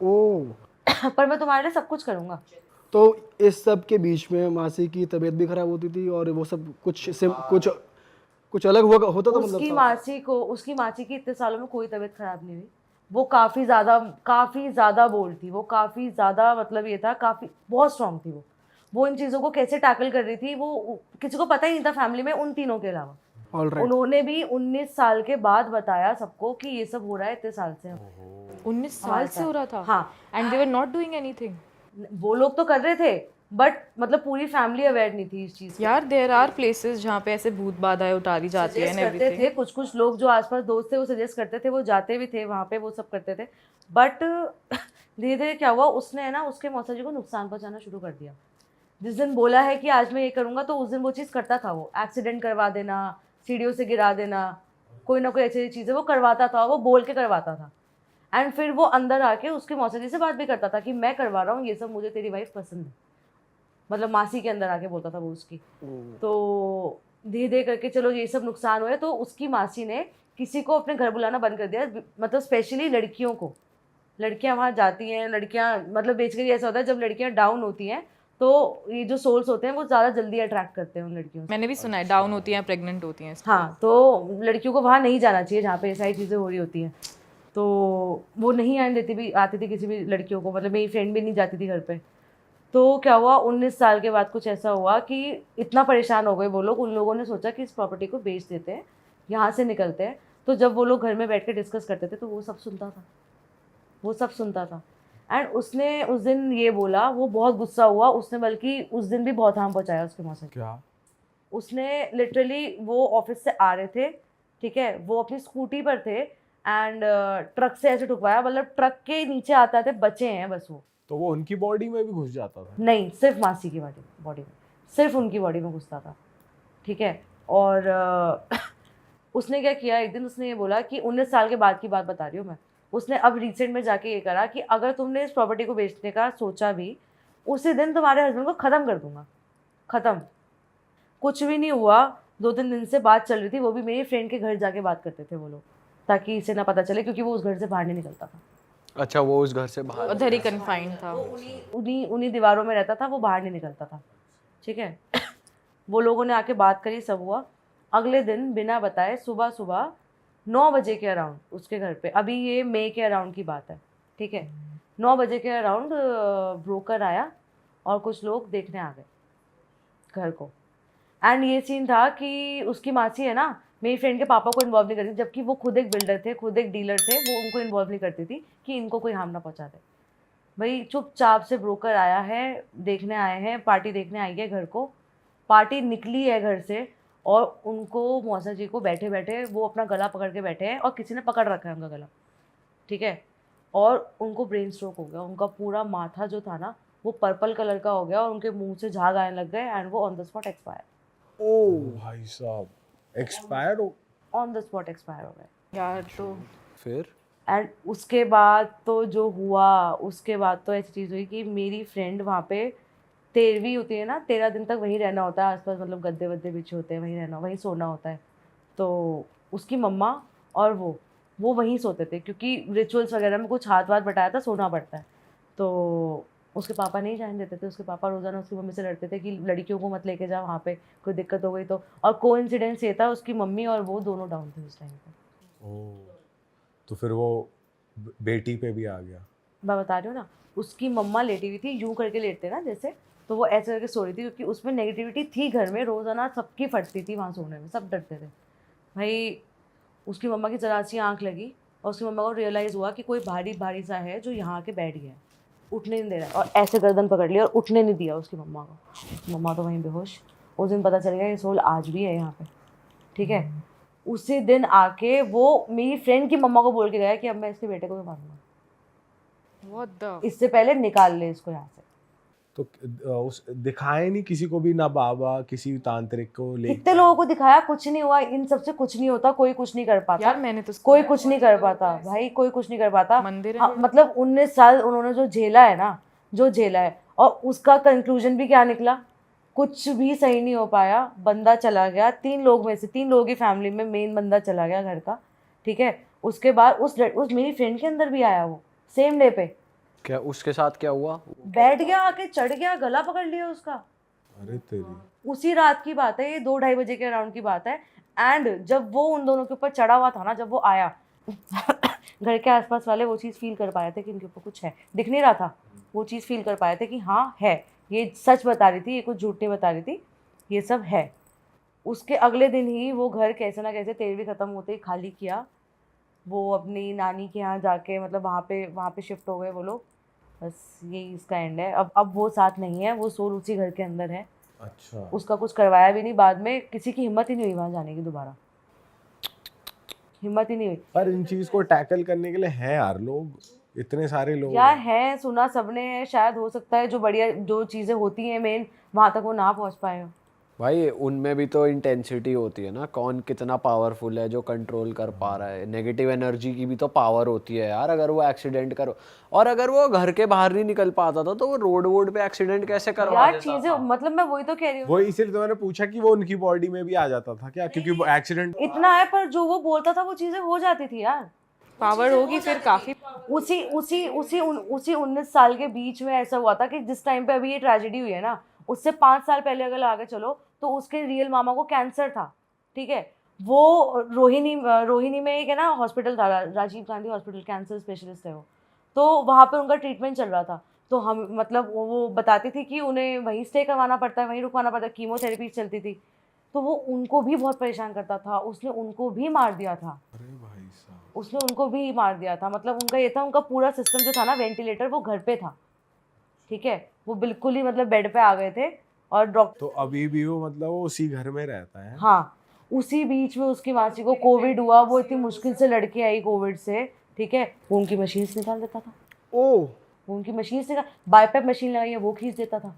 ओह। पर मैं तुम्हारे लिए सब कुछ करूँगा। तो इस सब के बीच में मासी की तबीयत भी खराब होती थी और वो सब कुछ अलग हुआ होता था। उसकी मतलब मासी की इतने सालों में कोई तबीयत खराब नहीं हुई। वो काफ़ी ज़्यादा बोल्ड थी, वो काफ़ी ज़्यादा, मतलब ये था, काफ़ी बहुत स्ट्रांग थी वो इन चीज़ों को कैसे टैकल कर रही थी वो किसी को पता ही नहीं था फैमिली में, उन तीनों के अलावा। ऑलराइट। उन्होंने भी 19 साल के बाद बताया सबको कि ये सब हो रहा है इतने साल से। 19 साल से हो रहा था? हाँ। And they were not doing anything? वो लोग तो कर रहे थे बट मतलब पूरी फैमिली अवेयर नहीं थी इस चीज़ से। यार देयर आर प्लेसेस जहाँ पे ऐसे भूत बाधाएं उतारी जाती है एंड करते एवरीथिंग। थे कुछ लोग जो आसपास दोस्त थे वो सजेस्ट करते थे, वो जाते भी थे वहाँ पे, वो सब करते थे। बट धीरे धीरे क्या हुआ, उसने है ना उसके मौसा जी को नुकसान पहुँचाना शुरू कर दिया। जिस दिन बोला है कि आज मैं ये करूँगा तो उस दिन वो चीज़ करता था। वो एक्सीडेंट करवा देना, सीढ़ियों से गिरा देना, कोई ना कोई ऐसी चीज़ें वो करवाता था, वो बोल के करवाता था। एंड फिर वो अंदर आके उसके मौसा जी से बात भी करता था कि मैं करवा रहा हूँ ये सब, मुझे तेरी वाइफ पसंद है, मतलब मासी के अंदर आके बोलता था वो उसकी। तो धीरे धीरे करके चलो ये सब नुकसान हुए, तो उसकी मासी ने किसी को अपने घर बुलाना बंद कर दिया, मतलब स्पेशली लड़कियों को। लड़कियां वहाँ जाती हैं, लड़कियां मतलब बेसिकली ऐसा होता है जब लड़कियां डाउन होती हैं तो ये जो सोल्स होते हैं वो ज़्यादा जल्दी अट्रैक्ट करते हैं उन लड़कियों से। मैंने भी सुना है डाउन होती हैं, प्रेग्नेंट होती हैं। हाँ, तो लड़कियों को वहाँ नहीं जाना चाहिए जहाँ पे ये सारी चीज़ें हो रही होती हैं। तो वो नहीं आती थी किसी भी लड़कियों को, मतलब मेरी फ्रेंड भी नहीं जाती थी घर पे। तो क्या हुआ, 19 साल के बाद कुछ ऐसा हुआ कि इतना परेशान हो गए वो लोग, उन लोगों ने सोचा कि इस प्रॉपर्टी को बेच देते हैं, यहाँ से निकलते हैं। तो जब वो लोग घर में बैठ के डिस्कस करते थे तो वो सब सुनता था। एंड उसने उस दिन ये बोला, वो बहुत गुस्सा हुआ, उसने बल्कि उस दिन भी बहुत हार्म पहुँचाया उसके मौसम। क्या? उसने लिटरली, वो ऑफिस से आ रहे थे, ठीक है, वो अपनी स्कूटी पर थे एंड ट्रक से ऐसे ठुकवाया, मतलब ट्रक के नीचे आता थे, बचे हैं बस वो। तो वो उनकी बॉडी में भी घुस जाता था? नहीं, सिर्फ मासी की बॉडी में, सिर्फ उनकी बॉडी में घुसता था, ठीक है। और उसने क्या किया, एक दिन उसने ये बोला कि 19 साल के बाद की बात बता रही हूँ मैं, उसने अब रिसेंट में जाके ये करा कि अगर तुमने इस प्रॉपर्टी को बेचने का सोचा भी, उसी दिन तुम्हारे हस्बैंड को ख़त्म कर दूंगा, ख़त्म। कुछ भी नहीं हुआ, 2-3 दिन से बात चल रही थी, वो भी मेरी फ्रेंड के घर जाके बात करते थे वो लोग, ताकि इसे ना पता चले, क्योंकि वो उस घर से बाहर नहीं निकलता था। अच्छा, वो उस घर से बाहर उधर ही कन्फाइंड था। उन्हीं दीवारों में रहता था, वो बाहर नहीं निकलता था, ठीक है। वो लोगों ने आके बात करी, सब हुआ। अगले दिन बिना बताए सुबह 9 बजे के अराउंड उसके घर पे, अभी ये मई के अराउंड की बात है, ठीक है, 9 बजे के अराउंड ब्रोकर आया और कुछ लोग देखने आ गए घर को। एंड ये सीन था कि उसकी मासी है ना, मेरी फ्रेंड के पापा को इन्वॉल्व नहीं करती, जबकि वो खुद एक बिल्डर थे, खुद एक डीलर थे, वो उनको इन्वॉल्व नहीं करती थी कि इनको कोई हार्म ना पहुंचा दे। भाई चुपचाप से ब्रोकर आया है, देखने आए हैं, पार्टी देखने आई है घर को, पार्टी निकली है घर से, और उनको, मौसा जी को बैठे बैठे वो अपना गला पकड़ के बैठे हैं, और किसी ने पकड़ रखा है उनका गला, ठीक है। और उनको ब्रेन स्ट्रोक हो गया, उनका पूरा माथा जो था ना वो पर्पल कलर का हो गया, और उनके मुंह से झाग आने लग गए, एंड वो ऑन द स्पॉट एक्सपायर। ओ भाई साहब, एक्सपायर हो? ऑन द स्पॉट एक्सपायर हो गए यार तो फिर एंड उसके बाद तो जो हुआ, उसके बाद तो ऐसी चीज़ हुई कि मेरी फ्रेंड वहाँ पे 13वीं होती है ना, 13 दिन तक वहीं रहना होता है, आसपास मतलब गद्दे वद्दे बिछे होते हैं, वहीं रहना, वहीं सोना होता है। तो उसकी मम्मा और वो वहीं सोते थे, क्योंकि रिचुअल्स वगैरह में कुछ हाथ वाथ बटाया था, सोना पड़ता है। तो उसके पापा नहीं जाने देते थे, उसके पापा रोज़ाना उसकी मम्मी से लड़ते थे कि लड़कियों को मत लेके जा वहाँ पे, कोई दिक्कत हो गई तो। और कोइंसिडेंस ये था, उसकी मम्मी और वो दोनों डाउन थे उस टाइम पे। ओह, तो फिर वो बेटी पे भी आ गया? मैं बता रही हूँ ना, उसकी मम्मा लेटी हुई थी, यूं करके लेटते ना जैसे, तो वो ऐसे करके सो रही थी, क्योंकि उसमें नेगेटिविटी थी घर में, रोज़ाना सबकी फटती थी वहाँ सोने में, सब डरते थे। भाई उसकी मम्मा की जरा सी आँख लगी, और उसकी मम्मा को रियलाइज़ हुआ कि कोई भारी भारी सा है जो यहाँ आके बैठ गया है, उठने नहीं दे रहा है, और ऐसे गर्दन पकड़ लिया और उठने नहीं दिया उसकी मम्मा को। मम्मा तो वहीं बेहोश। उस दिन पता चल गया ये सोल आज भी है यहाँ पे, ठीक है। उसी दिन आके वो मेरी फ्रेंड की मम्मा को बोल के गया कि अब मैं इसके बेटे को भी मारूंगा, व्हाट द इससे पहले निकाल ले इसको यहाँ से। तो उस दिखाए नहीं किसी को भी, ना बाबा किसी तांत्रिक को ले? कितने लोगों को दिखाया, कुछ नहीं हुआ, इन सबसे कुछ नहीं होता, कोई कुछ नहीं कर पाता यार मैंने तो कोई कुछ नहीं कर पाता भाई, कोई कुछ नहीं कर पाता। मंदिर है हाँ, मतलब 19 साल उन्होंने जो झेला है ना, जो झेला है, और उसका कंक्लूजन भी क्या निकला, कुछ भी सही नहीं हो पाया, बंदा चला गया, 3 लोग में से 3 लोगों की फैमिली में मेन बंदा चला गया घर का, ठीक है। उसके बाद उस मेरी फ्रेंड के अंदर भी आया, वो सेम डे पे क्या उसके साथ क्या हुआ? बैठ गया, आके चढ़ गया, गला पकड़ लिया उसका। अरे तेरी। उसी रात की बात है, ये 2-2:30 बजे के अराउंड की बात है। एंड जब वो उन दोनों के ऊपर चढ़ा हुआ था ना, जब वो आया घर के आसपास वाले वो चीज़ फील कर पाए थे कि इनके ऊपर कुछ है, दिख नहीं रहा था, वो चीज़ फील कर पाए थे कि हाँ है, ये सच बता रही थी, ये कुछ झूठ नहीं बता रही थी, ये सब है। उसके अगले दिन ही वो घर कैसे ना कैसे 13वीं ख़त्म होते ही खाली किया, वो अपनी नानी के यहाँ जाके, मतलब वहाँ पे शिफ्ट हो गए वो लोग। बस यही इसका एंड है। अब वो साथ नहीं है, वो सोल उसी घर के अंदर है। अच्छा। उसका कुछ करवाया भी नहीं, बाद में किसी की हिम्मत ही नहीं हुई वहाँ जाने की, दोबारा हिम्मत ही नहीं हुई। पर इन चीज को टैकल करने के लिए हैं यार लोग, इतने सारे लोग यार है, सुना सबने है, शायद हो सकता है जो बढ़िया जो चीज़ें होती हैं मेन, वहाँ तक वो ना पहुँच पाए हो। भाई उनमें भी तो इंटेंसिटी होती है ना, कौन कितना पावरफुल है जो कंट्रोल कर पा रहा है। नेगेटिव एनर्जी की भी तो पावर होती है यार। अगर वो एक्सीडेंट करो, और अगर वो घर के बाहर नहीं निकल पाता था तो वो रोड पे एक्सीडेंट कैसे करवा यार चीज़ें, मतलब मैं वही तो कह रही हूँ, वो इसीलिए तो मैंने पूछा कि वो उनकी बॉडी में भी आ जाता था क्या, क्योंकि वो एक्सीडेंट इतना है, पर जो वो बोलता था वो चीज़ें हो जाती थी यार। पावर होगी फिर काफी उसी 19 साल के बीच में ऐसा हुआ था कि जिस टाइम पे अभी ये ट्रेजेडी हुई है ना, उससे 5 साल पहले अगर आगे चलो तो उसके रियल मामा को कैंसर था, ठीक है। वो रोहिणी में एक है ना हॉस्पिटल था, Rajiv Gandhi hospital, cancer specialist है वो, तो वहाँ पे उनका ट्रीटमेंट चल रहा था। तो हम मतलब वो बताती थी कि उन्हें वहीं स्टे करवाना पड़ता है, वहीं रुकवाना पड़ता है, कीमोथेरेपी चलती थी, तो वो उनको भी बहुत परेशान करता था। उसने उनको भी मार दिया था, उसने उनको भी मार दिया था। मतलब उनका ये था, उनका पूरा सिस्टम जो था ना, वेंटिलेटर, वो घर पे था, ठीक है। वो बिल्कुल ही मतलब बेड पे आ गए थे और डॉक्टर, तो अभी भी वो मतलब वो उसी घर में रहता है? हाँ, उसी बीच में उसकी मासी को कोविड हुआ, वो इतनी मुश्किल से लड़के आई कोविड से, ठीक है। वो उनकी मशीन से निकाल देता था, ओह, वो उनकी मशीन से, बाईपैप मशीन लगाई है वो खींच देता था,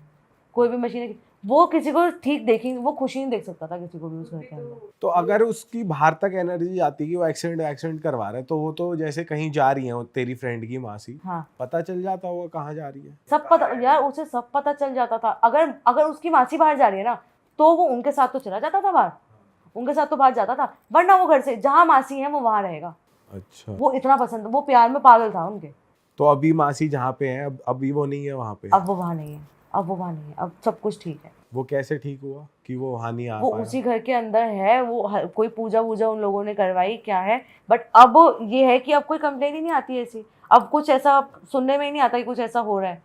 कोई भी मशीन, वो किसी को ठीक देखेंगे, वो खुशी नहीं देख सकता था किसी को भी उस घर के अंदर। तो अगर उसकी बाहर तक एनर्जी आती कि वो एक्सीडेंट करवा रहा है, तो वो तो जैसे कहीं जा रही है, वो तेरी फ्रेंड की मासी, हाँ, पता चल जाता होगा कहाँ जा रही है? सब पता यार, उसे सब पता चल जाता था। अगर उसकी मासी बाहर जा रही है ना, तो वो उनके साथ तो चला जाता था बाहर, उनके साथ तो बाहर जाता था, वरना वो घर से जहाँ मासी है वो वहाँ रहेगा। अच्छा, वो इतना पसंद, वो प्यार में पागल था उनके। तो अभी मासी जहाँ पे है, अभी वो नहीं है वहाँ पे? अब वो वहाँ नहीं है, अब वो वहाँ नहीं है, अब सब कुछ ठीक है। वो कैसे ठीक हुआ कि वो वहाँ नहीं आ वो पाया? उसी घर के अंदर है, वो कोई पूजा वूजा उन लोगों ने करवाई क्या है, बट अब ये है कि अब कोई कंप्लेन ही नहीं आती ऐसी, अब कुछ ऐसा सुनने में ही नहीं आता कि कुछ ऐसा हो रहा है।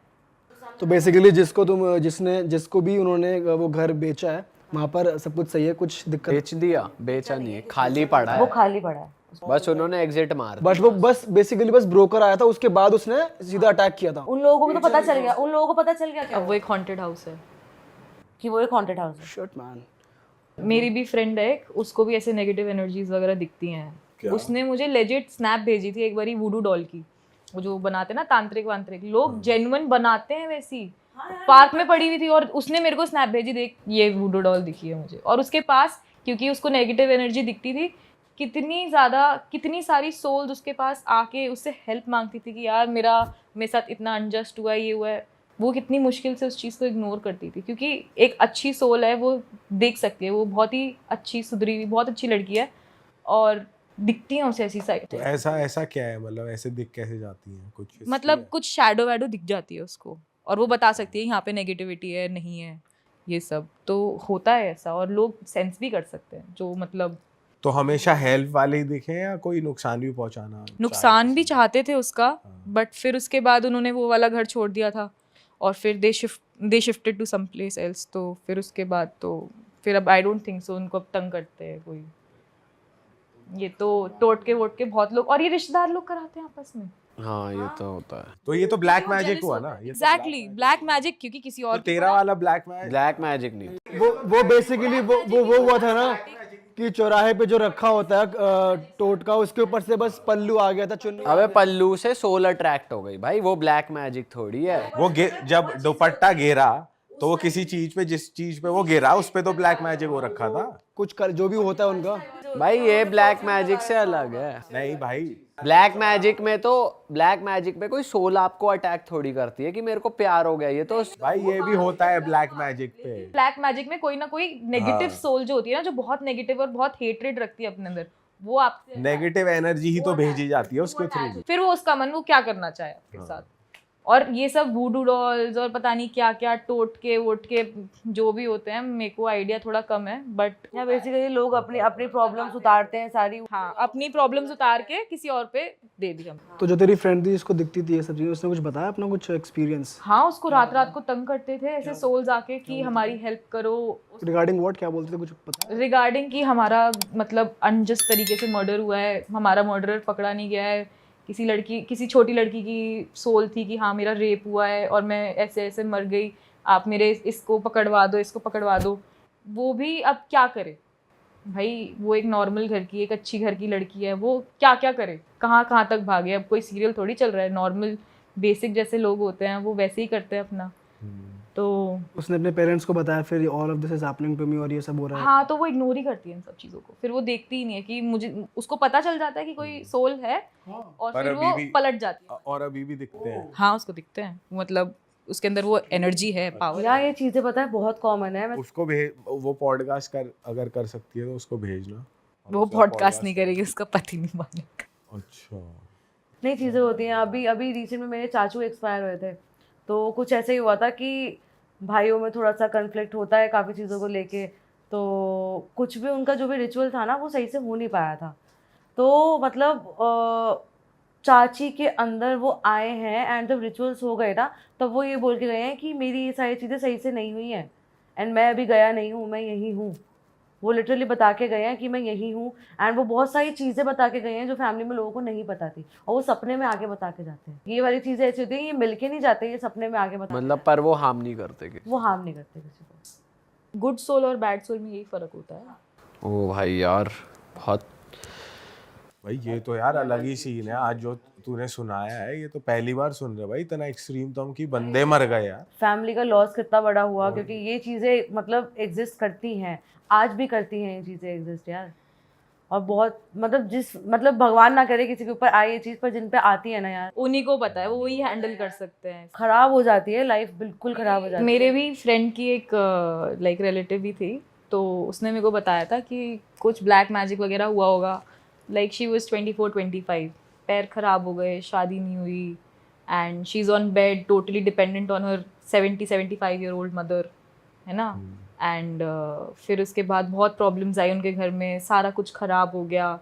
तो बेसिकली जिसको भी उन्होंने वो घर बेचा है, वहाँ पर सब कुछ सही है, कुछ दिक्कत? बेच दिया, बेचा नहीं है, खाली पड़ा वो है, खाली पड़ा है। बस उन्होंने एग्जिट मार दिया। बट वो बस बेसिकली बस ब्रोकर आया था, उसके बाद उसने सीधा अटैक किया था। उन लोगों को भी तो पता चल गया, उन लोगों को पता चल गया क्या अब वो एक हॉन्टेड हाउस है। कि वो एक हॉन्टेड हाउस है। Shit man. मेरी भी फ्रेंड है एक, उसको भी ऐसे नेगेटिव एनर्जीज वगैरह दिखती हैं। उसने मुझे लेजिट स्नैप भेजी थी एक बारी वुडू डॉल की, वो जो बनाते हैं ना तांत्रिक वांत्रिक लोग, जेन्युइन बनाते हैं वैसी, पार्क में पड़ी हुई थी, और उसने मेरे को स्नैप भेजी, देख ये वुडू डॉल दिखी है मुझे। और उसके पास, क्योंकि उसको नेगेटिव एनर्जी दिखती थी, कितनी सारी सोल्स उसके पास आके उससे हेल्प मांगती थी कि यार मेरे साथ इतना अनजस्ट हुआ है, ये हुआ है। वो कितनी मुश्किल से उस चीज़ को इग्नोर करती थी, क्योंकि एक अच्छी सोल है, वो देख सकती है, वो बहुत ही अच्छी सुधरी हुई बहुत अच्छी लड़की है, और दिखती है उसे ऐसी साइड। तो ऐसा क्या है, मतलब ऐसे दिख कैसे जाती है? कुछ history मतलब है? कुछ शैडो वैडो दिख जाती है उसको, और वो बता सकती है यहाँ पे नेगेटिविटी है, नहीं है, ये सब तो होता है ऐसा, और लोग सेंस भी कर सकते हैं जो मतलब। तो हमेशा हेल्प वाले ही दिखे या कोई नुकसान भी पहुंचाना? नुकसान भी चाहते थे उसका, बट फिर उसके बाद उन्होंने वो वाला घर छोड़ दिया था, और फिर they shifted to some place else. तो फिर उसके बाद तो फिर अब आई डोंट थिंक सो उनको अब तंग करते हैं कोई। ये तो टोट के वोट के बहुत लोग, और ये रिश्तेदार लोग कराते हैं आपस में। हाँ, ये तो होता है। तो ये तो ब्लैक मैजिक हुआ ना? ये तो एग्जैक्टली, ब्लैक मैजिक, क्योंकि किसी तो और की तेरा वाला ब्लैक मैजिक? ब्लैक मैजिक नहीं, वो बेसिकली वो हुआ था ना कि चौराहे पे जो रखा होता है टोटका, उसके ऊपर से बस पल्लू आ गया था, चुन्नी। अबे पल्लू से सोल अट्रैक्ट हो गई भाई, वो ब्लैक मैजिक थोड़ी है। वो जब दुपट्टा घेरा तो वो किसी चीज पे, जिस चीज पे वो घेरा उस पे तो ब्लैक मैजिक हो रखा था। कुछ कर जो भी होता है उनका। भाई ये ब्लैक मैजिक से अलग है। नहीं भाई, ब्लैक मैजिक में कोई सोल आपको अटैक थोड़ी करती है कि मेरे को प्यार हो गया, ये तो भाई ये भी होता है ब्लैक मैजिक पे। ब्लैक मैजिक में कोई ना कोई नेगेटिव सोल जो होती है ना, जो बहुत नेगेटिव और बहुत हेट्रेड रखती है अपने अंदर, वो आपसे नेगेटिव एनर्जी ही तो भेजी जाती है उसके थ्रू। फिर वो उसका मन वो क्या करना चाहे आपके साथ। और ये सब वूडू डॉल्स और पता नहीं क्या क्या टोट के वोट के जो भी होते हैं, मेरे को आइडिया थोड़ा कम है, बट यहाँ बेसिकली लोग अपनी प्रॉब्लम्स उतारते हैं सारी। हाँ, अपनी प्रॉब्लम्स उतार के किसी और पे दे दी हम। तो जो तेरी फ्रेंड थी जिसको दिखती थी ये सब चीजें, उसने कुछ बताया अपना कुछ एक्सपीरियंस हाँ, उसको रात रात को तंग करते थे ऐसे सोल्स आके कि हमारी हेल्प करो, रिगार्डिंग व्हाट, क्या बोलते थे, कुछ पता? रिगार्डिंग कि हमारा मतलब अनजस्ट तरीके से मर्डर हुआ है, हमारा मर्डरर पकड़ा नहीं गया है, किसी छोटी लड़की की सोल थी कि हाँ मेरा रेप हुआ है और मैं ऐसे ऐसे मर गई, आप मेरे इसको पकड़वा दो। वो भी अब क्या करे भाई, वो एक नॉर्मल घर की, एक अच्छी घर की लड़की है, वो क्या क्या करे, कहाँ तक भागे। अब कोई सीरियल थोड़ी चल रहा है, नॉर्मल बेसिक जैसे लोग होते हैं वो वैसे ही करते हैं अपना। तो उसने अपने पेरेंट्स को बताया फिर all of this is happening to me और ये सब हो रहा है? हाँ, तो वो इग्नोर ही करती है इन सब चीज़ों को, फिर वो देखती ही नहीं है कि मुझे, उसको पता चल जाता है कि कोई सोल है, और पर फिर अभी वो भी- पलट जाती है। और अभी भी दिखते हैं। हाँ, उसको दिखते हैं, मतलब उसके अंदर वो एनर्जी है, पावर। यार ये चीजें पता है बहुत कॉमन है। उसको वो पॉडकास्ट अगर कर सकती है तो उसको भेजना। वो पॉडकास्ट नहीं करेगी, उसका पति नहीं मानेगा। अच्छा, नई चीज़ें होती हैं। अभी अभी रिसेंट में मेरे चाचू एक्सपायर हुए थे, तो कुछ ऐसे ही हुआ था कि भाइयों में थोड़ा सा कन्फ्लिक्ट होता है काफ़ी चीज़ों को लेके, तो कुछ भी उनका जो भी रिचुअल था ना वो सही से हो नहीं पाया था। तो मतलब चाची के अंदर वो आए हैं एंड जब रिचुअल्स हो गए ना, तब वो ये बोल के गए हैं कि मेरी ये सारी चीज़ें सही से नहीं हुई हैं एंड मैं अभी गया नहीं हूँ, मैं यहीं हूँ। वो लिटरली बता के गए हैं कि मैं यहीं हूँ एंड वो बहुत सारी चीज़ें बता के गए हैं जो फैमिली में लोगों को नहीं पता थी, और वो सपने में आके बता के जाते हैं। ये वाली चीज़ें ऐसी होती हैं, ये मिल के नहीं जाते, ये सपने में आके बता मतलब पर वो हार्म नहीं करते कि वो हार्म नहीं करते किसी को। गुड सोल और बैड सोल में यही फर्क होता है। ओ भाई यार बहुत भाई ये तो यार अलग ही सीन है। आज जो तूने सुनाया है ये तो पहली बार सुन रहे भाई, इतना एक्सट्रीम तो हम कि बंदे मर गए यार। फैमिली का लॉस कितना बड़ा हुआ, क्योंकि ये चीज़ें मतलब एग्जिस्ट करती हैं, आज भी करती हैं ये चीज़ें एग्जिस्ट यार। और बहुत मतलब मतलब भगवान ना करे किसी के ऊपर आए ये चीज़, पर जिन पे आती है ना यार, उन्हीं को पता है, वो वही हैंडल कर सकते हैं। खराब हो जाती है लाइफ, बिल्कुल खराब हो जाती है। मेरे भी फ्रेंड की एक लाइक रिलेटिव भी थी, तो उसने मेरे को बताया था कि कुछ ब्लैक मैजिक वगैरह हुआ होगा। लाइक शी वाज 24-25, पैर खराब हो गए, शादी नहीं हुई, and she is on bed totally dependent on her 70-75 year old mother, है ना। एंड फिर उसके बाद बहुत प्रॉब्लम्स आई उनके घर में, सारा कुछ ख़राब हो गया,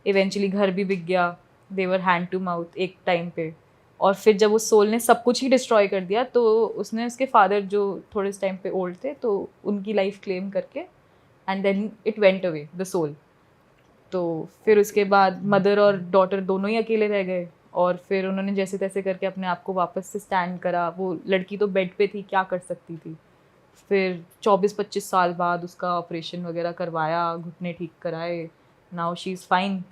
इवेंचुअली घर भी बिक गया, दे वर हैंड टू माउथ एक टाइम पे। और फिर जब उस सोल ने सब कुछ ही डिस्ट्रॉय कर दिया, तो उसने उसके फादर जो थोड़े इस टाइम पे ओल्ड थे, तो उनकी लाइफ क्लेम करके and then it went away the soul. तो फिर उसके बाद मदर और डॉटर दोनों ही अकेले रह गए, और फिर उन्होंने जैसे तैसे करके अपने आप को वापस से स्टैंड करा। वो लड़की तो बेड पे थी, क्या कर सकती थी। फिर 24-25 साल बाद उसका ऑपरेशन वगैरह करवाया, घुटने ठीक कराए, नाउ शी इज़ फाइन।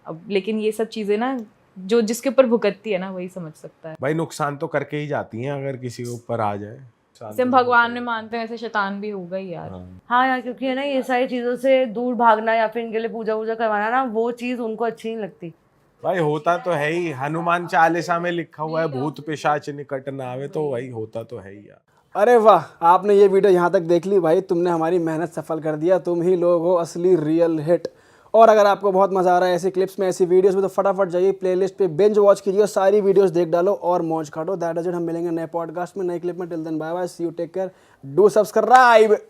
अब लेकिन ये सब चीज़ें ना जो जिसके ऊपर भुगतती है ना वही समझ सकता है। भाई नुकसान तो करके ही जाती हैं अगर किसी के ऊपर आ जाए। जैसे हम भगवान में मानते हैं वैसे शैतान भी होगा ही यार। हाँ यार, क्योंकि है ना ये सारी चीज़ों से दूर भागना या फिर इनके लिए पूजा वूजा करवाना ना, वो चीज़ उनको अच्छी नहीं लगती। भाई होता तो है ही, हनुमान चालीसा में लिखा हुआ है भूत पिशाच निकट न आवे, तो भाई होता तो है ही यार। अरे वाह, आपने ये वीडियो यहाँ तक देख ली भाई, तुमने हमारी मेहनत सफल कर दिया। तुम ही लोग हो असली रियल हिट। और अगर आपको बहुत मज़ा आ रहा है ऐसी क्लिप्स में, ऐसी वीडियोस में, तो फटाफट जाइए प्लेलिस्ट पे बिंज वॉच कीजिए, सारी वीडियोस देख डालो और मौज काटो। दैट इज इट। हम मिलेंगे नए पॉडकास्ट में, नए क्लिप में। Till then bye bye, see you, take care, do subscribe.